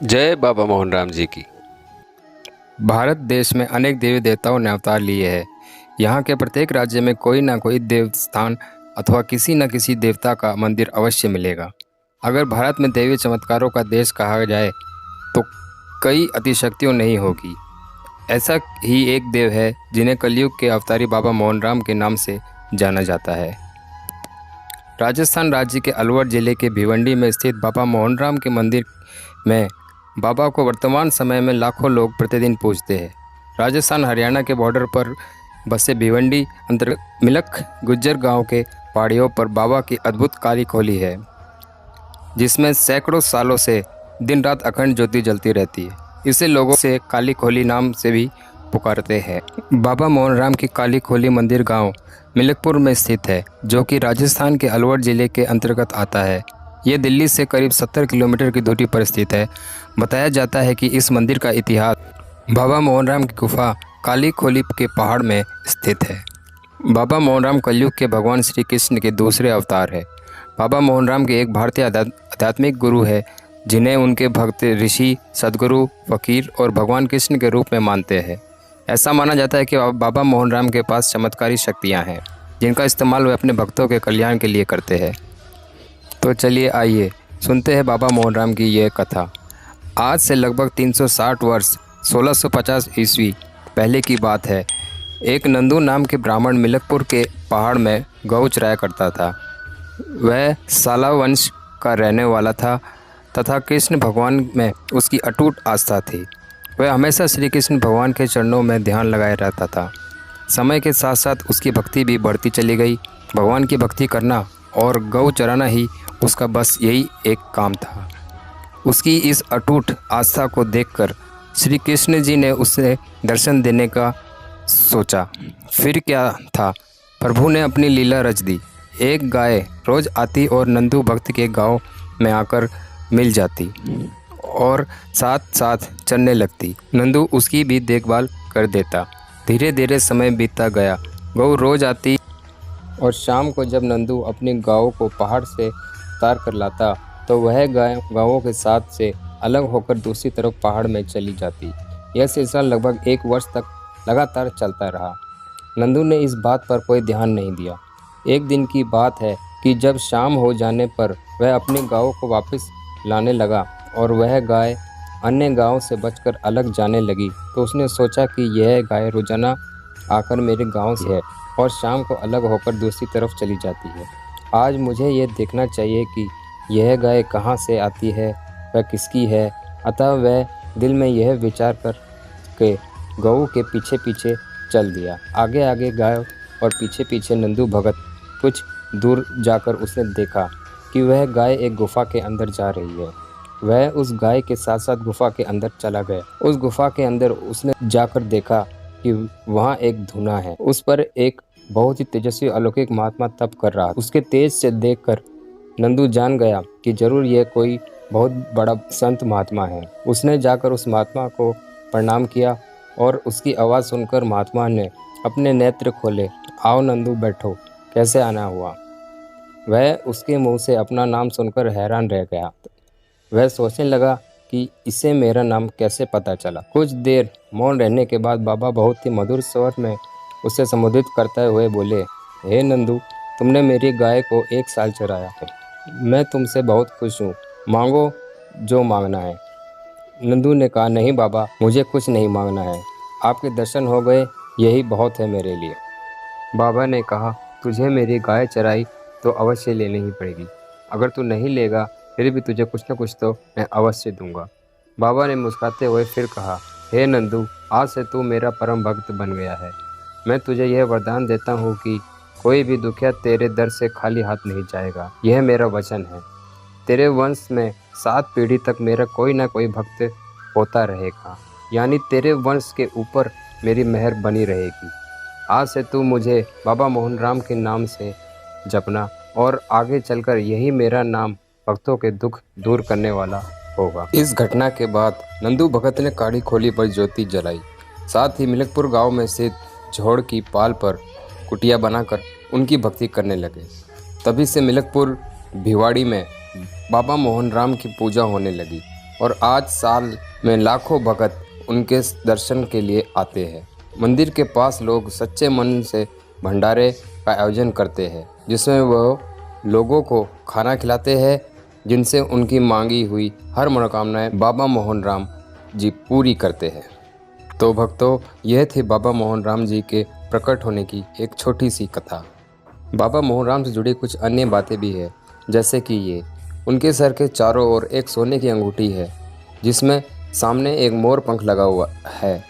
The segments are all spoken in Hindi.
जय बाबा मोहन राम जी की। भारत देश में अनेक देवी देवताओं ने अवतार लिए हैं। यहाँ के प्रत्येक राज्य में कोई ना कोई देवस्थान अथवा किसी न किसी देवता का मंदिर अवश्य मिलेगा। अगर भारत में देवी चमत्कारों का देश कहा जाए तो कई अतिशक्तियों नहीं होगी। ऐसा ही एक देव है जिन्हें कलयुग के अवतारी बाबा मोहन राम के नाम से जाना जाता है। राजस्थान राज्य के अलवर जिले के भिवंडी में स्थित बाबा मोहन राम के मंदिर में बाबा को वर्तमान समय में लाखों लोग प्रतिदिन पूजते हैं। राजस्थान हरियाणा के बॉर्डर पर बसे भिवंडी अंतर्गत मिलक गुज्जर गांव के पहाड़ियों पर बाबा की अद्भुत काली खोली है, जिसमें सैकड़ों सालों से दिन रात अखंड ज्योति जलती रहती है। इसे लोगों से काली खोली नाम से भी पुकारते हैं। बाबा मोहन राम की काली खोली मंदिर गांव मिलकपुर में स्थित है, जो कि राजस्थान के अलवर जिले के अंतर्गत आता है। ये दिल्ली से करीब 70 किलोमीटर की दूरी पर स्थित है। बताया जाता है कि इस मंदिर का इतिहास बाबा मोहन राम की गुफा काली खोली के पहाड़ में स्थित है। बाबा मोहन राम कलयुग के भगवान श्री कृष्ण के दूसरे अवतार है। बाबा मोहन राम के एक भारतीय आध्यात्मिक गुरु है, जिन्हें उनके भक्त ऋषि, सदगुरु, फकीर और भगवान कृष्ण के रूप में मानते हैं। ऐसा माना जाता है कि बाबा मोहन राम के पास चमत्कारी शक्तियाँ हैं, जिनका इस्तेमाल वे अपने भक्तों के कल्याण के लिए करते हैं। तो चलिए आइए सुनते हैं बाबा मोहन राम की यह कथा। आज से लगभग 360 वर्ष 1650 ईस्वी पहले की बात है। एक नंदू नाम के ब्राह्मण मिलकपुर के पहाड़ में गौ चराया करता था। वह साला वंश का रहने वाला था तथा कृष्ण भगवान में उसकी अटूट आस्था थी। वह हमेशा श्री कृष्ण भगवान के चरणों में ध्यान लगाए रहता था। समय के साथ साथ उसकी भक्ति भी बढ़ती चली गई। भगवान की भक्ति करना और गौ चराना ही उसका बस यही एक काम था। उसकी इस अटूट आस्था को देखकर श्री कृष्ण जी ने उसे दर्शन देने का सोचा। फिर क्या था, प्रभु ने अपनी लीला रच दी। एक गाय रोज आती और नंदू भक्त के गांव में आकर मिल जाती और साथ साथ चरने लगती। नंदू उसकी भी देखभाल कर देता। धीरे धीरे समय बीतता गया। गौ रोज आती और शाम को जब नंदू अपनी गायों को पहाड़ से उतार कर लाता तो वह गायों के साथ से अलग होकर दूसरी तरफ पहाड़ में चली जाती। यह सिलसिला लगभग 1 वर्ष तक लगातार चलता रहा। नंदू ने इस बात पर कोई ध्यान नहीं दिया। एक दिन की बात है कि जब शाम हो जाने पर वह अपनी गायों को वापस लाने लगा और वह गाय अन्य गायों से बचकर अलग जाने लगी, तो उसने सोचा कि यह गाय रोजाना आकर मेरे गांव से है और शाम को अलग होकर दूसरी तरफ चली जाती है। आज मुझे यह देखना चाहिए कि यह गाय कहाँ से आती है, वह किसकी है। अतः वह दिल में यह विचार कर के गऊ के पीछे पीछे चल दिया। आगे आगे गाय और पीछे पीछे नंदू भगत। कुछ दूर जाकर उसने देखा कि वह गाय एक गुफा के अंदर जा रही है। वह उस गाय के साथ साथ गुफा के अंदर चला गया। उस गुफा के अंदर उसने जाकर देखा कि वहाँ एक धूना है। उस पर एक बहुत ही तेजस्वी अलौकिक महात्मा तप कर रहा। उसके तेज से देखकर नंदू जान गया कि जरूर यह कोई बहुत बड़ा संत महात्मा है। उसने जाकर उस महात्मा को प्रणाम किया और उसकी आवाज़ सुनकर महात्मा ने अपने नेत्र खोले। आओ नंदू बैठो, कैसे आना हुआ। वह उसके मुंह से अपना नाम सुनकर हैरान रह गया। वह सोचने लगा कि इसे मेरा नाम कैसे पता चला। कुछ देर मौन रहने के बाद बाबा बहुत ही मधुर स्वर में उसे संबोधित करते हुए बोले, हे नंदू, तुमने मेरी गाय को 1 साल चराया है। मैं तुमसे बहुत खुश हूँ। मांगो जो मांगना है। नंदू ने कहा, नहीं बाबा, मुझे कुछ नहीं मांगना है। आपके दर्शन हो गए, यही बहुत है मेरे लिए। बाबा ने कहा, तुझे मेरी गाय चराई तो अवश्य लेनी ही पड़ेगी। अगर तू नहीं लेगा फिर भी तुझे कुछ न कुछ तो मैं अवश्य दूंगा। बाबा ने मुस्कुराते हुए फिर कहा, हे नंदू, आज से तू मेरा परम भक्त बन गया है। मैं तुझे यह वरदान देता हूँ कि कोई भी दुखिया तेरे दर से खाली हाथ नहीं जाएगा। यह मेरा वचन है। तेरे वंश में 7 पीढ़ी तक मेरा कोई ना कोई भक्त होता रहेगा, यानी तेरे वंश के ऊपर मेरी मेहर बनी रहेगी। आज से तू मुझे बाबा मोहन राम के नाम से जपना और आगे चलकर यही मेरा नाम भक्तों के दुख दूर करने वाला होगा। इस घटना के बाद नंदू भगत ने काली खोली पर ज्योति जलाई। साथ ही मिलकपुर गांव में स्थित झोड़ की पाल पर कुटिया बनाकर उनकी भक्ति करने लगे। तभी से मिलकपुर भिवाड़ी में बाबा मोहन राम की पूजा होने लगी। और आज साल में लाखों भक्त उनके दर्शन के लिए आते हैं। मंदिर के पास लोग सच्चे मन से भंडारे का आयोजन करते हैं, जिसमें वो लोगों को खाना खिलाते हैं, जिनसे उनकी मांगी हुई हर मनोकामनाएं बाबा मोहन राम जी पूरी करते हैं। तो भक्तों, यह थी बाबा मोहन राम जी के प्रकट होने की एक छोटी सी कथा। बाबा मोहन राम से जुड़ी कुछ अन्य बातें भी है, जैसे कि ये उनके सर के चारों ओर एक सोने की अंगूठी है, जिसमें सामने एक मोर पंख लगा हुआ है।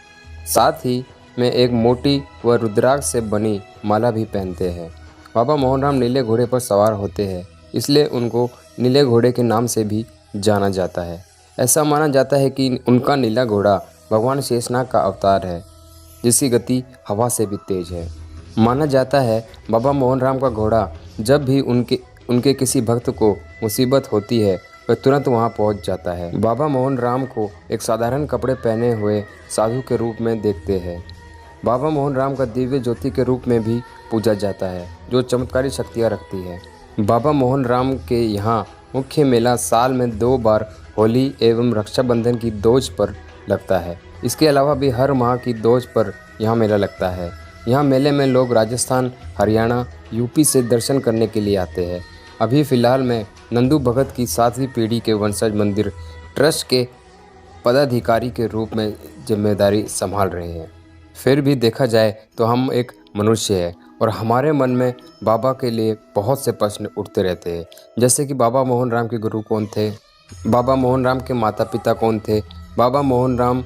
साथ ही में एक मोटी व रुद्राक्ष से बनी माला भी पहनते हैं। बाबा मोहन राम नीले घोड़े पर सवार होते हैं, इसलिए उनको नीले घोड़े के नाम से भी जाना जाता है। ऐसा माना जाता है कि उनका नीला घोड़ा भगवान शेषनाग का अवतार है, जिसकी गति हवा से भी तेज है। माना जाता है बाबा मोहन राम का घोड़ा जब भी उनके किसी भक्त को मुसीबत होती है, वह तुरंत वहां पहुंच जाता है। बाबा मोहन राम को एक साधारण कपड़े पहने हुए साधु के रूप में देखते हैं। बाबा मोहन राम का दिव्य ज्योति के रूप में भी पूजा जाता है, जो चमत्कारी शक्तियाँ रखती है। बाबा मोहन राम के यहाँ मुख्य मेला साल में 2 बार होली एवं रक्षाबंधन की दोज पर लगता है। इसके अलावा भी हर माह की दोज पर यहाँ मेला लगता है। यहाँ मेले में लोग राजस्थान, हरियाणा, यूपी से दर्शन करने के लिए आते हैं। अभी फ़िलहाल में नंदू भगत की 7वीं पीढ़ी के वंशज मंदिर ट्रस्ट के पदाधिकारी के रूप में जिम्मेदारी संभाल रहे हैं। फिर भी देखा जाए तो हम एक मनुष्य है और हमारे मन में बाबा के लिए बहुत से प्रश्न उठते रहते हैं, जैसे कि बाबा मोहन राम के गुरु कौन थे, बाबा मोहन राम के माता पिता कौन थे, बाबा मोहन राम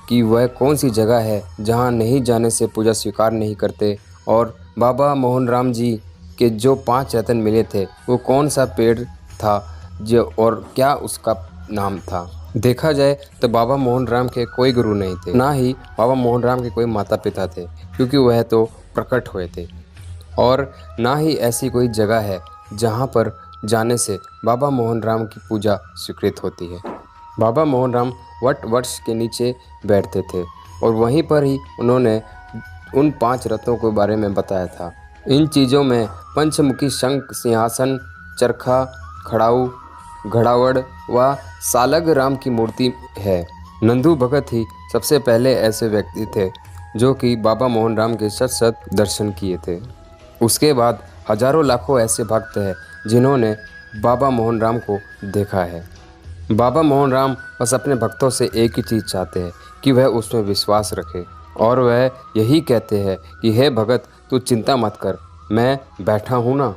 की वह कौन सी जगह है जहां नहीं जाने से पूजा स्वीकार नहीं करते, और बाबा मोहन राम जी के जो 5 रत्न मिले थे वो कौन सा पेड़ था जो और क्या उसका नाम था। देखा जाए तो बाबा मोहन राम के कोई गुरु नहीं थे, ना ही बाबा मोहन राम के कोई माता पिता थे, क्योंकि वह तो प्रकट हुए थे, और ना ही ऐसी कोई जगह है जहां पर जाने से बाबा मोहन राम की पूजा स्वीकृत होती है। बाबा मोहन राम वट वृक्ष के नीचे बैठते थे और वहीं पर ही उन्होंने उन 5 रत्नों के बारे में बताया था। इन चीज़ों में पंचमुखी शंख, सिंहासन, चरखा, खड़ाऊ, घड़ावड़ व सालग राम की मूर्ति है। नंदू भगत ही सबसे पहले ऐसे व्यक्ति थे जो कि बाबा मोहन राम के सत दर्शन किए थे। उसके बाद हजारों लाखों ऐसे भक्त हैं जिन्होंने बाबा मोहन राम को देखा है। बाबा मोहन राम बस अपने भक्तों से एक ही चीज़ चाहते हैं कि वह उसमें विश्वास रखे, और वह यही कहते हैं कि हे भगत, तू चिंता मत कर, मैं बैठा हूँ ना।